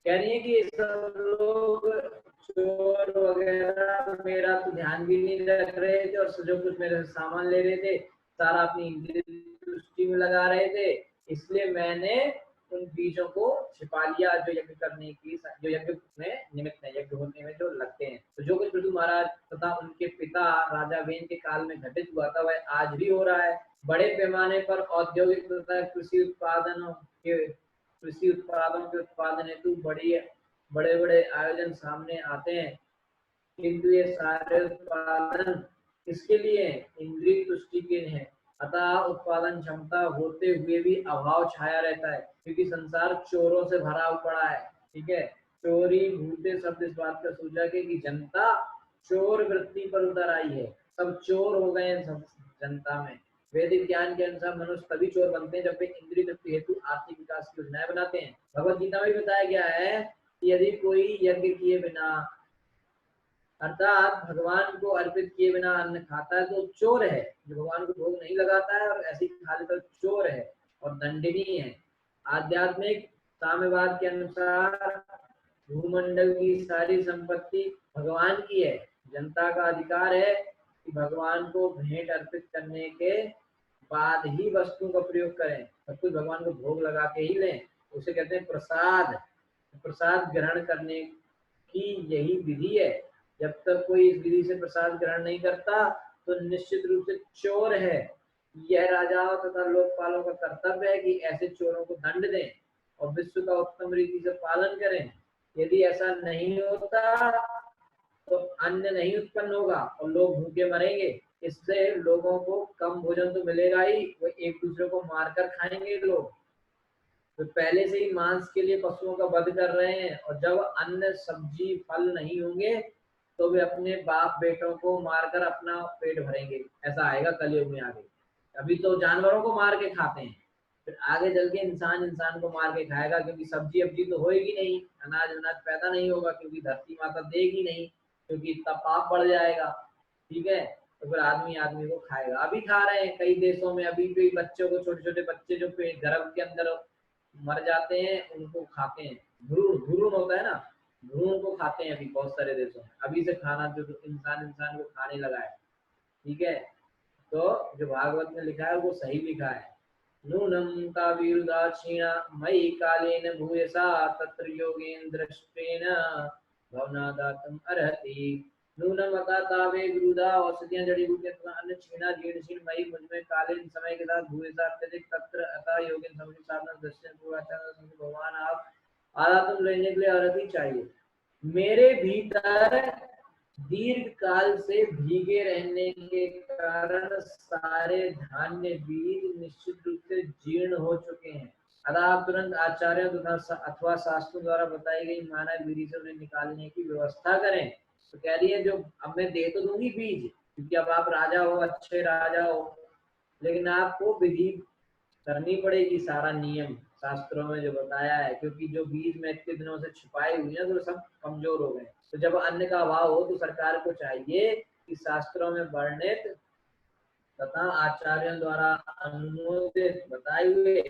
कह रही है कि ये सब लोग चोर वगैरह मेरा तो ध्यान भी नहीं रख रहे थे, और जो कुछ मेरे से सामान ले रहे थे सारा अपनी इंद्रिय दृष्टि में लगा रहे थे, इसलिए मैंने उन बीजों को छिपा लिया जो यज्ञ करने की, जो यज्ञ में निमित्त है, यज्ञ होने में जो लगते हैं। तो जो कुछ पृथु महाराज तथा उनके पिता राजा वेन के काल में घटित हुआ था वह आज भी हो रहा है। बड़े पैमाने पर औद्योगिक तथा कृषि उत्पादनों के उत्पादन हेतु बड़े बड़े आयोजन सामने आते हैं, किंतु ये सारे उत्पादन इसके लिए इंद्रिय तुष्टि के हैं। अतः उत्पादन क्षमता होते हुए भी अभाव छाया रहता है, क्योंकि संसार चोरों से भरा पड़ा है। ठीक है, चोरी भूते शब्द इस बात का सूचक है कि जनता चोर वृत्ति पर उतर आई है, सब चोर हो गए हैं सब जनता में। वैदिक ज्ञान के अनुसार मनुष्य तभी चोर बनते हैं जब वे इंद्रिय तृप्ति हेतु आर्थिक विकास की योजनाएं बनाते हैं। भगवत गीता में बताया गया है कि यदि कोई यज्ञ किए बिना अर्थात भगवान को अर्पित किए बिना अन्न खाता है तो चोर है, जो भगवान को भोग नहीं लगाता है और ऐसे ही खा लेता चोर है और दंडनीय है। आध्यात्मिक साम्यवाद के अनुसार भूमंडल की सारी संपत्ति भगवान की है, जनता का अधिकार है कि भगवान को भेंट अर्पित करने के बाद ही वस्तु का प्रयोग करें, सब कुछ भगवान को भोग लगा के ही लें। उसे कहते हैं प्रसाद। प्रसाद ग्रहण करने की यही विधि है। जब तक कोई इस विधि से प्रसाद ग्रहण नहीं करता तो निश्चित रूप से चोर है। यह राजाओं तथा लोकपालों का कर्तव्य है कि ऐसे चोरों को दंड दें और विश्व का उत्तम रीति से पालन करें। यदि ऐसा नहीं होता तो अन्न नहीं उत्पन्न होगा और लोग भूखे मरेंगे। इससे लोगों को कम भोजन तो मिलेगा ही, वो एक दूसरे को मारकर खाएंगे लोग। तो पहले से ही मांस के लिए पशुओं का वध कर रहे हैं, और जब अन्न सब्जी फल नहीं होंगे तो वे अपने बाप बेटों को मारकर अपना पेट भरेंगे। ऐसा आएगा कलयुग में आगे। अभी तो जानवरों को मार के खाते हैं, फिर आगे चल के इंसान को मार के खाएगा, क्योंकि सब्जी अब्जी तो होएगी नहीं, अनाज पैदा नहीं होगा, क्योंकि धरती माता देगी नहीं, क्योंकि इतना पाप बढ़ जाएगा। ठीक है, तो फिर आदमी को खाएगा। अभी खा रहे हैं कई देशों में, अभी भी बच्चों को, छोटे छोटे बच्चे जो गर्भ के अंदर मर जाते हैं उनको खाते हैं। भ्रूण होता है ना, भ्रूण को खाते हैं अभी बहुत सारे देशों में। अभी से खाना जो इंसान को खाने लगा है। ठीक है, तो जो भागवत में लिखा है वो सही लिखा है। नूनम कावीरुदाक्षिण मयि कालेन भूयसा तत्र योगेन्द्रष्टेन भवनादातुम अर्हति। नूनम अतः तावे गुरुदा औषधियां जड़ी बूटियां तथा अन्य क्षीणा जीर्ण शीर्ण मयि मुझमें कालीन समय के साथ भूयसा अत्यधिक तत्र अतः योगेन समझ साधना दर्शन पूर्वाचार भगवान आप आदातुम लेने के लिए अर्हति चाहिए। मेरे भीतर दीर्घ काल से भीगे रहने के कारण सारे धान्य बीज निश्चित रूप से जीर्ण हो चुके हैं। अतः आप तुरंत आचार्यों तथा अथवा शास्त्रों द्वारा बताई गई मानव विधि से उन्हें निकालने की व्यवस्था करें। तो कह रही है जो अब मैं दे तो दूंगी बीज, क्योंकि अब आप राजा हो, अच्छे राजा हो, लेकिन आपको विधि करनी पड़ेगी, सारा नियम शास्त्रों में जो बताया है, क्योंकि जो बीज में इतने दिनों से छुपाए हुए हैं तो सब कमजोर हो गए। तो जब अन्न का अभाव हो तो सरकार को चाहिए कि शास्त्रों में वर्णित तथा आचार्यों द्वारा अनुमोदित बताए हुए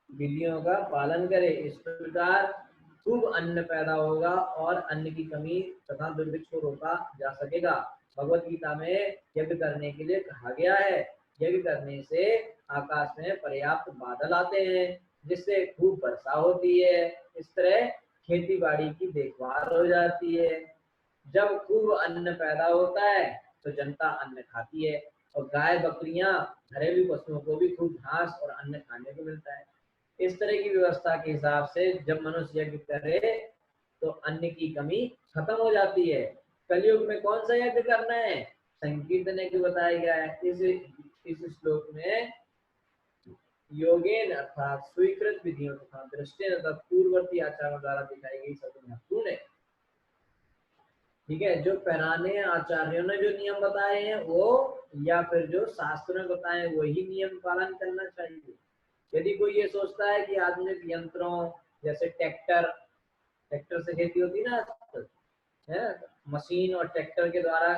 विधियों का पालन करे। इस प्रकार खूब अन्न पैदा होगा और अन्न की कमी तथा दुर्भिक्ष को रोका जा सकेगा। भगवत गीता में यज्ञ करने के लिए कहा गया है। यज्ञ करने से आकाश में पर्याप्त बादल आते हैं, जिससे खूब वर्षा होती है। इस तरह खेती बाड़ी की देखभाल हो जाती है। जब खूब अन्न पैदा होता है तो जनता अन्न खाती है, और गाय बकरियां घरेलू पशुओं को भी खूब घास और अन्न खाने को मिलता है। इस तरह की व्यवस्था के हिसाब से जब मनुष्य यज्ञ करे तो अन्न की कमी खत्म हो जाती है। कलयुग में कौन सा यज्ञ करना है? संकीर्तन यज्ञ बताया गया है इस श्लोक में। योगेन अर्थात स्वीकृत विधियों तथा दृष्टि तथा पूर्ववर्ती आचारों द्वारा दिखाई गई सबसे महत्वपूर्ण है। ठीक है, जो पहराने आचार्यों ने जो नियम बताए हैं वो, या फिर जो शास्त्र में बताए हैं वही नियम पालन करना चाहिए। यदि कोई ये सोचता है कि आधुनिक यंत्रों जैसे ट्रैक्टर से खेती होती ना है, मशीन और ट्रैक्टर के द्वारा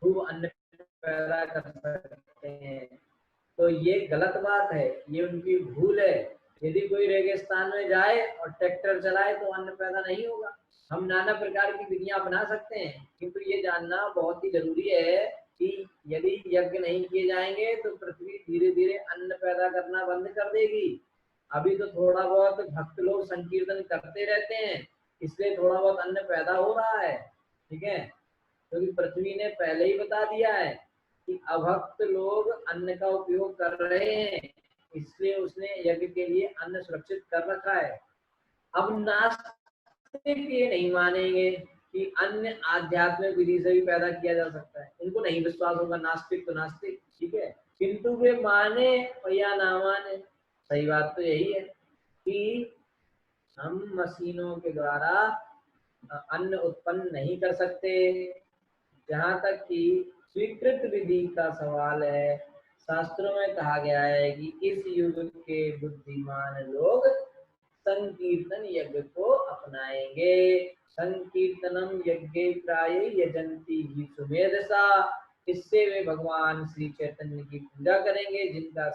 खूब अन्न पैदा कर सकते हैं, तो ये गलत बात है, ये उनकी भूल है। यदि कोई रेगिस्तान में जाए और ट्रैक्टर चलाए तो अन्न पैदा नहीं होगा। हम नाना प्रकार की विधियां अपना सकते हैं, किंतु ये जानना बहुत ही जरूरी है कि यदि यज्ञ नहीं किए जाएंगे तो पृथ्वी धीरे धीरे अन्न पैदा करना बंद कर देगी। अभी तो थोड़ा बहुत भक्त लोग संकीर्तन करते रहते हैं, इसलिए थोड़ा बहुत अन्न पैदा हो रहा है, ठीक है। क्योंकि पृथ्वी ने पहले ही बता दिया है कि अभक्त लोग अन्न का उपयोग कर रहे हैं, इसलिए उसने यज्ञ के लिए अन्न सुरक्षित कर रखा है। अब नास्तिक ये नहीं मानेंगे कि अन्य आध्यात्मिक विधि से भी पैदा किया जा सकता है, उनको नहीं विश्वास होगा, नास्तिक तो नास्तिक, ठीक है। किंतु वे माने या ना माने, सही बात तो यही है कि हम मशीनों के द्वारा अन्न उत्पन्न नहीं कर सकते। जहाँ तक कि स्वीकृत विधि का सवाल है, शास्त्रों में कहा गया है कि इस युग के बुद्धिमान लोग संकीर्तन यज्ञ को अपनाएंगे। संकीर्तनम यज्ञ प्राय यजंती ही सुमेधसा, इससे वे भगवान श्री चैतन्य की पूजा करेंगे जिनका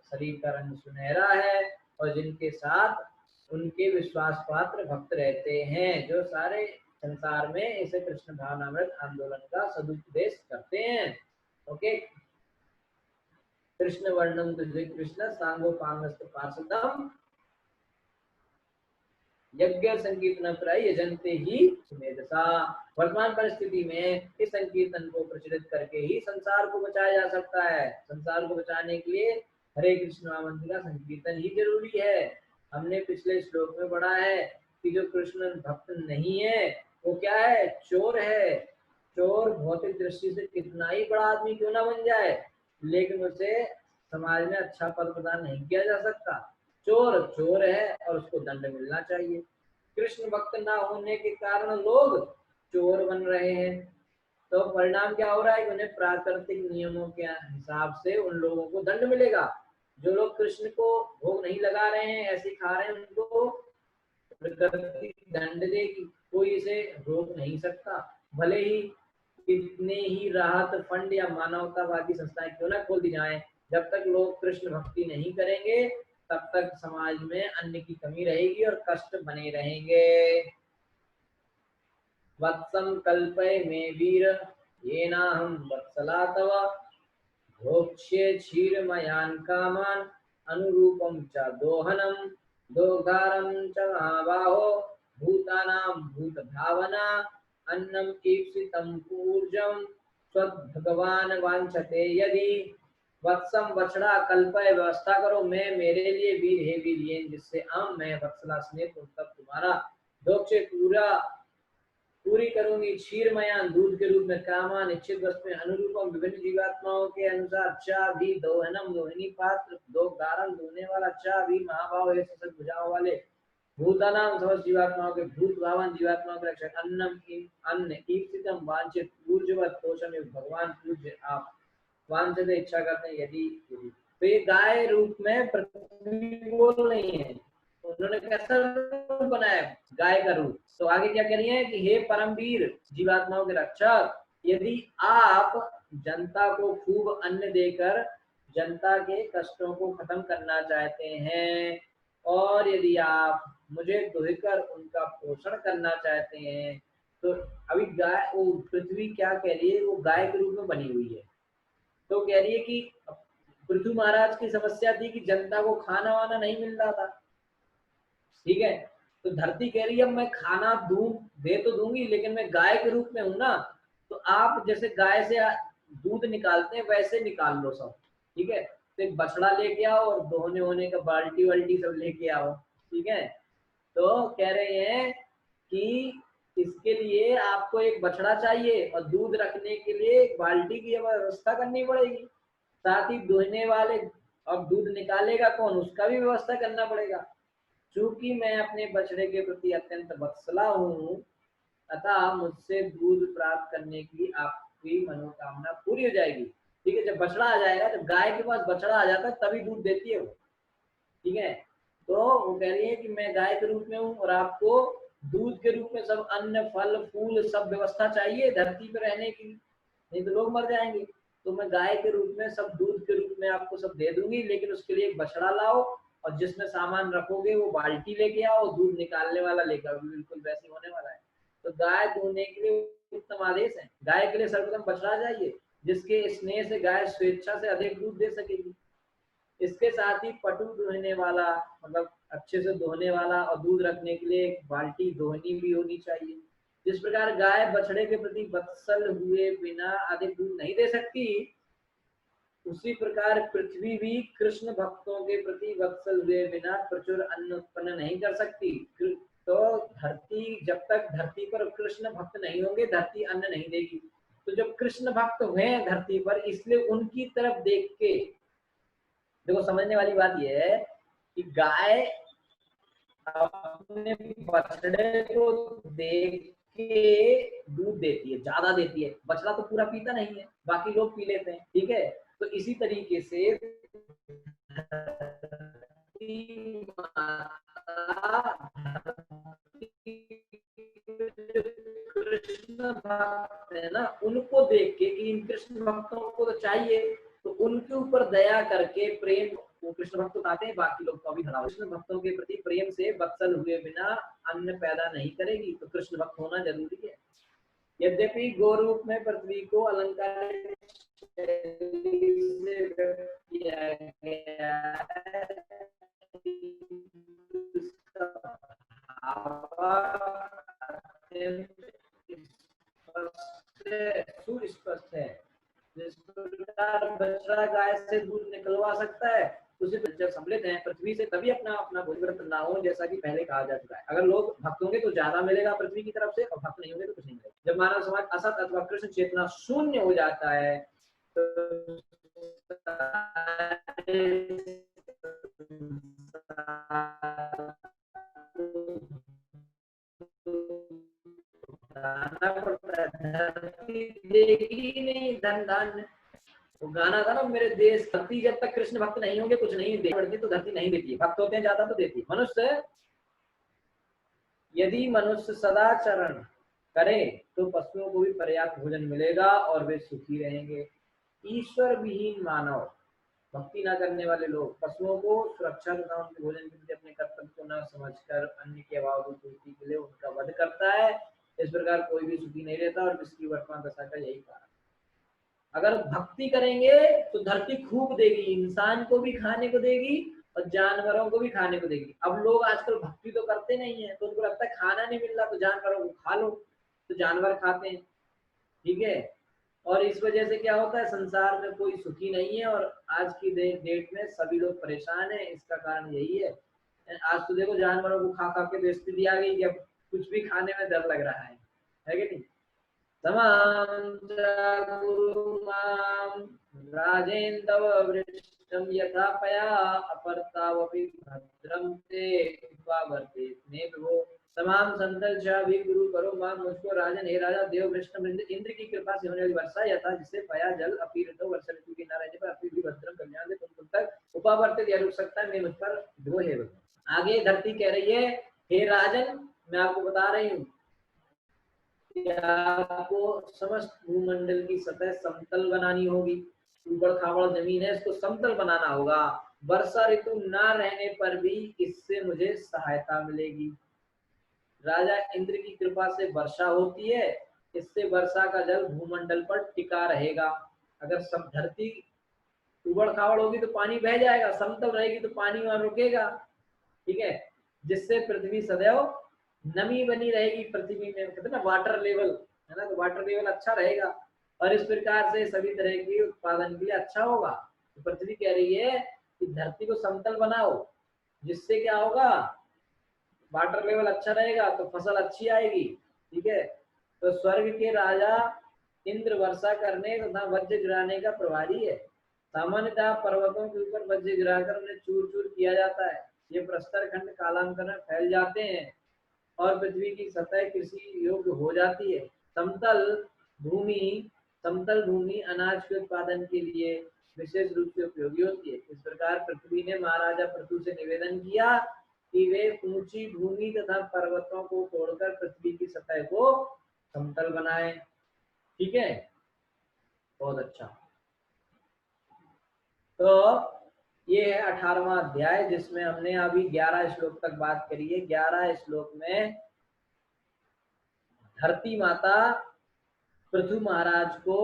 शरीर का रंग सुनहरा है और जिनके साथ उनके विश्वास पात्र भक्त रहते हैं, जो सारे संसार में इसे कृष्ण भावनामृत आंदोलन का सदुपदेश करते हैं। ओके, कृष्ण वर्णम तुझे कृष्ण सांगोपांगस्त पार्षदम यज्ञ संकीर्तन प्राय यजंते ही सुमेधसा। वर्तमान परिस्थिति में इस संकीर्तन को प्रचलित करके ही संसार को बचाया जा सकता है। संसार को बचाने के लिए हरे कृष्ण महामंत्र का संकीर्तन ही जरूरी है। हमने पिछले श्लोक में पढ़ा है कि जो कृष्ण भक्त नहीं है वो क्या है, चोर है। चोर भौतिक दृष्टि से कितना ही बड़ा आदमी क्यों ना बन जाए, लेकिन उसे समाज में अच्छा पद प्रदान नहीं किया जा सकता। चोर चोर है और उसको दंड मिलना चाहिए। कृष्ण भक्त ना होने के कारण लोग चोर बन रहे हैं, तो परिणाम क्या हो रहा है कि उन्हें प्राकृतिक नियमों के हिसाब से उन लोगों को दंड मिलेगा। जो लोग कृष्ण को भोग नहीं लगा रहे हैं, ऐसे खा रहे हैं, उनको प्रकृति दंड देगी, कोई इसे रोक नहीं सकता। भले ही कितने ही राहत फंड या मानवतावादी संस्थाएं क्यों ना खोल दी जाएं, जब तक लोग कृष्ण भक्ति नहीं करेंगे तब तक समाज में अन्न की कमी रहेगी और कष्ट बने रहेंगे। वत्सम कल्पय में वीर येनाहं वत्सला तव भोक्ष्ये क्षीरमयान् कामान् अनुरूपं च दोहनम दोगारं च महाबाहो भूतानां भूतभावना अन्नम ईप्सितं पूर्जं स्वद्भगवान वांछते यदि। वत्सम बछड़ा कल्पय व्यवस्था करो, मैं मेरे लिए वीर हे वीर ये जिससे आम मैं वत्सला स्नेह तब तुम्हारा दोक्षे पूरी करूंगी क्षीरमयान दूध के रूप में कामान इच्छित वस्तुएं अनुरूपम विभिन्न जीवात्माओं के अनुसार चा भी दोहनम दोहिनी पात्र दो गारम धोने वाला चा भी महाभाव सतत भुजाओं वाले भूतानाम समस्त जीवात्माओं के भूत भावन जीवात्माओं के रक्षक अन्नम अन्न ईप्सितम वांछित ऊर्जवत पोषण भगवान पूज्य आप वांछित इच्छा करते हैं यदि। तो ये गाय रूप में पृथ्वी बोल रही है, उन्होंने कैसा रूप बनाया, गाय का रूप। तो आगे क्या कह रही है कि हे परमवीर जीवात्माओं के रक्षक, यदि आप जनता को खूब अन्न देकर जनता के कष्टों को खत्म करना चाहते हैं और यदि आप मुझे दुहकर उनका पोषण करना चाहते हैं, तो अभी गाय वो पृथ्वी क्या कह रही है, वो गाय के रूप में बनी हुई है। तो कह रही है कि पृथ्वी महाराज की समस्या थी कि जनता को खाना वाना नहीं मिल रहा था, ठीक है। तो धरती कह रही है अब मैं खाना दे तो दूंगी, लेकिन मैं गाय के रूप में हूं ना, तो आप जैसे गाय से दूध निकालते हैं वैसे निकाल लो सब, ठीक है। तो एक बछड़ा लेके आओ और दोहने होने का बाल्टी वाल्टी सब लेके आओ, ठीक है। तो कह रहे हैं कि इसके लिए आपको एक बछड़ा चाहिए और दूध रखने के लिए एक बाल्टी की व्यवस्था करनी पड़ेगी, साथ ही दोहने वाले और दूध निकालेगा कौन, उसका भी व्यवस्था करना पड़ेगा। चूंकि मैं अपने बछड़े के प्रति अत्यंत वत्सला हूँ, अतः मुझसे दूध प्राप्त करने की आपकी मनोकामना पूरी हो जाएगी, ठीक है। जब बछड़ा आ जाएगा, जब गाय के पास बछड़ा आ जाता है तभी दूध देती है वो, ठीक है। तो वो कह रही है कि मैं गाय के रूप में हूँ और आपको दूध के रूप में सब अन्न फल फूल सब व्यवस्था चाहिए धरती पर रहने की, नहीं तो लोग मर जाएंगे। तो मैं गाय के रूप में सब दूध के रूप में आपको सब दे दूंगी, लेकिन उसके लिए एक बछड़ा लाओ और जिसमें सामान रखोगे वो बाल्टी लेके आओ, दूध निकालने वाला लेकर आओ, बिल्कुल वैसे होने वाला है। तो गाय दूहने के लिए उत्तम आदेश है। गाय के लिए सर्वप्रथम बछड़ा चाहिए, जिसके स्नेह से गाय स्वेच्छा से अधिक दूध दे सकेगी। इसके साथ ही पटु दुहने वाला, मतलब अच्छे से दोहने वाला, और दूध रखने के लिए एक बाल्टी दोहनी भी होनी चाहिए। जिस प्रकार गाय बछड़े के प्रति वत्सल हुए बिना अधिक दूध नहीं दे सकती, उसी प्रकार पृथ्वी भी कृष्ण भक्तों के प्रति वत्सल हुए बिना प्रचुर अन्न उत्पन्न नहीं कर सकती। तो धरती, जब तक धरती पर कृष्ण भक्त नहीं होंगे, धरती अन्न नहीं देगी। तो जब कृष्ण भक्त हुए हैं धरती पर, इसलिए उनकी तरफ देख के, देखो समझने वाली बात यह है कि गाय अपने बछड़े को देख के दूध देती है, ज्यादा देती है। बछड़ा तो पूरा पीता नहीं है, बाकी लोग पी लेते हैं, ठीक है। तो इसी तरीके से कृष्ण भक्त है ना, उनको देख के कि इन कृष्ण भक्तों को तो चाहिए, तो उनके ऊपर दया करके प्रेम, वो कृष्ण भक्त आते हैं, बाकी लोग तो अभी धरा, कृष्ण भक्तों के प्रति प्रेम से वत्सल हुए बिना अन्न पैदा नहीं करेगी। तो कृष्ण भक्त होना जरूरी है। यद्यपि गो रूप में पृथ्वी को अलंकार किया गया है, सुस्पष्ट है। जिस प्रकार बछड़ा गाय से दूध निकलवा सकता है, उसी जब सम्मिलित हैं पृथ्वी से, तभी अपना अपना भोजन ना हो, जैसा कि पहले कहा जा चुका है। अगर लोग भक्त होंगे तो ज्यादा मिलेगा पृथ्वी की तरफ से, और भक्त नहीं होंगे तो कुछ नहीं मिलेगा। जब मानव समाज असत अथवा कृष्ण चेतना शून्य हो जाता है, तो धरती देगी नहीं धन धान्य। वो गाना था ना, मेरे देश धरती जब तक कृष्ण भक्त नहीं होंगे कुछ नहीं देती, तो धरती नहीं देती है। भक्त होते हैं ज्यादा तो देती है। मनुष्य, यदि मनुष्य सदाचरण करे तो पशुओं को भी पर्याप्त भोजन मिलेगा और वे सुखी रहेंगे। ईश्वर विहीन मानव, भक्ति न करने वाले लोग, पशुओं को सुरक्षा तथा उनके भोजन के लिए अपने कर्तव्य को न समझकर अन्य के अभाव की पूर्ति के लिए उनका वध करता है। इस प्रकार कोई भी सुखी नहीं रहता, और इसकी वर्तमान दशा का यही कारण। अगर भक्ति करेंगे तो धरती खूब देगी, इंसान को भी खाने को देगी और जानवरों को भी खाने को देगी। अब लोग आजकल भक्ति तो करते नहीं है, तो उनको लगता है खाना नहीं मिल रहा तो जानवरों को खा लो, तो जानवर खाते हैं, ठीक है। और इस वजह से क्या होता है, संसार में कोई सुखी नहीं है, और आज की डेट में सभी लोग परेशान हैं। इसका कारण यही है। आज तो देखो जानवरों को खा खा के स्थिति आ गई कि अब कुछ भी खाने में डर लग रहा है कि नहीं। राजेन्द्रवृष्टं यथा पया अपरतावपि भद्रं ते उपावर्तेत मे विभो। तमाम संतल भी गुरु करो मां मुझको राजन, हे राजा देव वृष्ण वृंद, इंद्र की कृपा से होने वाली वर्षा यथा, जिससे पया जल अपीरित हो, वर्षा ऋतु के न रहने पर अपनी भी भद्रम कल्याण से तुम तक उपावर्तित या रुक सकता है, मैं मुझ पर विभो हे। आगे धरती कह रही है, हे राजन मैं आपको बता रही हूँ, आपको समस्त भूमंडल की सतह समतल बनानी होगी। ऊबड़ खाबड़ जमीन है, इसको समतल बनाना होगा। वर्षा ऋतु ना रहने पर भी इससे मुझे सहायता मिलेगी। राजा इंद्र की कृपा से वर्षा होती है, इससे वर्षा का जल भूमंडल पर टिका रहेगा। अगर सब धरती उबड़ खाबड़ होगी तो पानी बह जाएगा, समतल रहेगी तो पानी वहां रुकेगा, ठीक है। जिससे पृथ्वी सदैव नमी बनी रहेगी। पृथ्वी में कहते ना वाटर लेवल है ना, तो वाटर लेवल अच्छा रहेगा, और इस प्रकार से सभी तरह के उत्पादन के लिए अच्छा होगा। तो पृथ्वी कह रही है कि धरती को समतल बनाओ, जिससे क्या होगा, वाटर लेवल अच्छा रहेगा तो फसल अच्छी आएगी, ठीक है। तो स्वर्ग के राजा इंद्र वर्षा करने तथा वज्र गिराने का प्रभारी है। सामान्यतः पर्वतों के ऊपर वज्र गिराकर उन्हें चूर चूर किया जाता है। ये प्रस्तर खंड कालांतर में फैल जाते हैं और पृथ्वी की सतह कृषि योग्य हो जाती है। समतल भूमि अनाज के उत्पादन के लिए विशेष रूप से उपयोगी होती है। इस प्रकार पृथ्वी ने महाराजा पृथु से निवेदन किया कि वे ऊंची भूमि तथा पर्वतों को तोड़कर पृथ्वी की सतह को समतल बनाए, ठीक है। बहुत अच्छा। तो ये है 18वां अध्याय, जिसमें हमने अभी 11 श्लोक तक बात करी है। 11 श्लोक में धरती माता पृथु महाराज को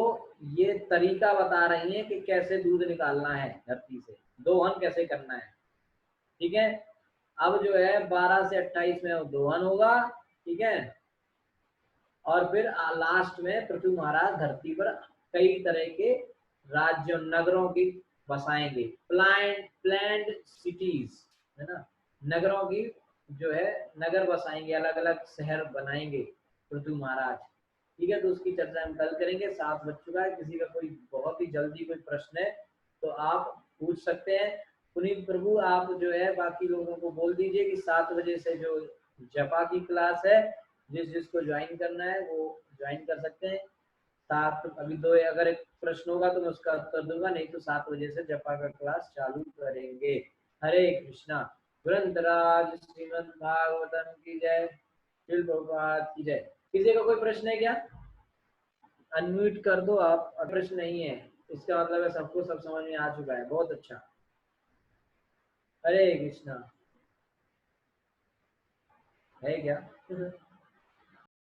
ये तरीका बता रही है कि कैसे दूध निकालना है धरती से, दोहन कैसे करना है। ठीक है, अब जो है 12 से 28 में दोहन होगा। ठीक है, और फिर लास्ट में पृथु महाराज धरती पर कई तरह के राज्यों नगरों की बसाएंगे, प्लान्ड सिटीज, है ना, नगरों की जो है नगर बसाएंगे, अलग अलग शहर बनाएंगे पृथु महाराज। ठीक है, तो उसकी चर्चा हम कल करेंगे। 7 बज चुका है, किसी का कोई बहुत ही जल्दी कोई प्रश्न है तो आप पूछ सकते हैं। पुनीत प्रभु आप जो है बाकी लोगों को बोल दीजिए कि 7 बजे से जो जपा की क्लास है, जिसको ज्वाइन करना है वो ज्वाइन कर सकते हैं। 7 अभी 2 अगर एक प्रश्न होगा तो मैं उसका उत्तर दूंगा, नहीं तो 7 बजे से जपा का क्लास चालू करेंगे। हरे कृष्णा। ग्रंथराज श्रीमद् भागवतम की जय, श्रील प्रभुपाद की जय। किसी का कोई प्रश्न है क्या? अनम्यूट कर दो आप। प्रश्न नहीं है इसका मतलब है सबको सब समझ में आ चुका है। बहुत अच्छा, हरे कृष्णा। है क्या?